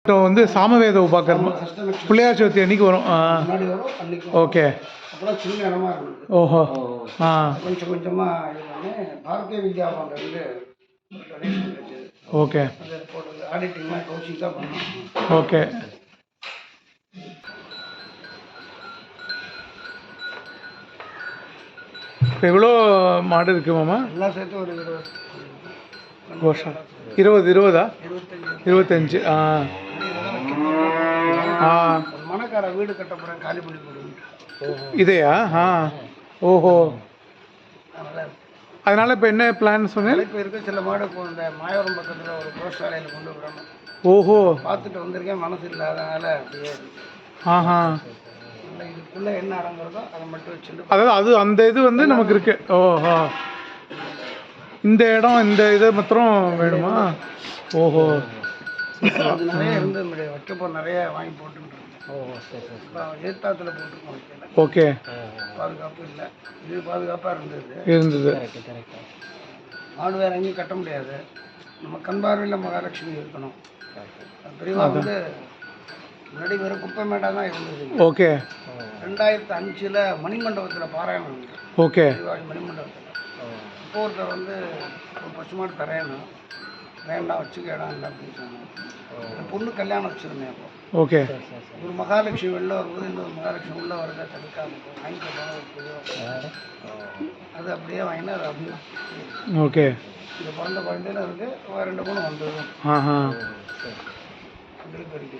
இப்போ வந்து சாமவேத உபாக்கர்மா பிள்ளையார் சதுர்த்தி அன்னைக்கு வரும். ஓகே. அப்புறம் சின்ன இடமா இருந்தது. ஓஹோ. கொஞ்சம் கொஞ்சமாக இது பண்ணி பாரதிய வித்யா பவன்லேருந்து டொனேஷன் கிடைச்சது. ஓகே. அது போட்டது ஆடிட்டிங்லாம் கௌஷிக் தான் பண்ணோம். ஓகே. இப்போ எவ்வளோ மாடு இருக்குது மாமா? எல்லாம் சேர்த்து ஒரு 20 வருஷம். 20 25. மணக்கார வீடு கட்ட போகிறேன், காலி பண்ணி போடுவேன். இதையா? ஓஹோ. அதனால் இப்போ என்ன பிளான் சொன்னேன்? இப்போ இருக்க சில மாடு இப்போ இந்த மாயவரம் பக்கத்தில் ஒரு கோஷாலையில் கொண்டு விடணும். ஓஹோ. பார்த்துட்டு வந்திருக்கேன், மனசு இல்லாதனால அப்படியே. இதுக்குள்ளே என்ன அடங்குறதோ அதை மட்டும் வச்சுட்டு, அதாவது அது அந்த இது வந்து நமக்கு இருக்கு. ஓஹோ. இந்த இடம் இந்த இதை மாத்திரம் வேணுமா? ஓஹோ. அது நிறைய இருந்து வைக்கப்போ நிறைய வாங்கி போட்டுருக்கேன். ஓஹோ, சரி சரி. எதிர்த்தாத்தில் போட்டுருக்கோம், வைக்கல. ஓகே. பாதுகாப்பு இல்லை, இது பாதுகாப்பாக இருந்தது. மாடு வேறு எங்கேயும் கட்ட முடியாது. நம்ம கண் பார்வையில் மகாலட்சுமி இருக்கணும். பெரியவா வந்து முன்னாடி வெறும் குப்பை மேடாக தான் இருந்தது. ஓகே. 2005 மணிமண்டபத்தில் பாராயணம். ஓகே. மணிமண்டபத்தில் இப்போ ஒருத்தர் வந்து ஒரு பசுமாடு தரையணும், வேண்டாம் வச்சுக்க இடம் இல்லை அப்படின்னு சொன்னாங்க. பொண்ணு கல்யாணம் வச்சுருந்தேன். அப்போ ஓகே. ஒரு மகாலட்சுமி வெளில வரும்போது இன்னொரு மகாலட்சுமி உள்ள வரதை தடுக்காம வாங்கிக்கலாம். அது அப்படியே வாங்கினா அது அப்படியே. ஓகே. இந்த பிறந்த குழந்தையில இருக்கு, 2 மூணு வந்துடும். அப்படி பெருக்கி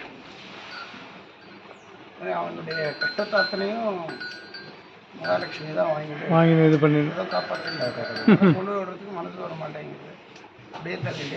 அவனுடைய கஷ்டத்தை அத்தனையும் மகாலட்சுமி தான் வாங்கி இது பண்ணி காப்பாற்ற கொண்டு விடுறதுக்கு மனசு வர மாட்டேங்குது. அப்படியே தள்ளிட்டே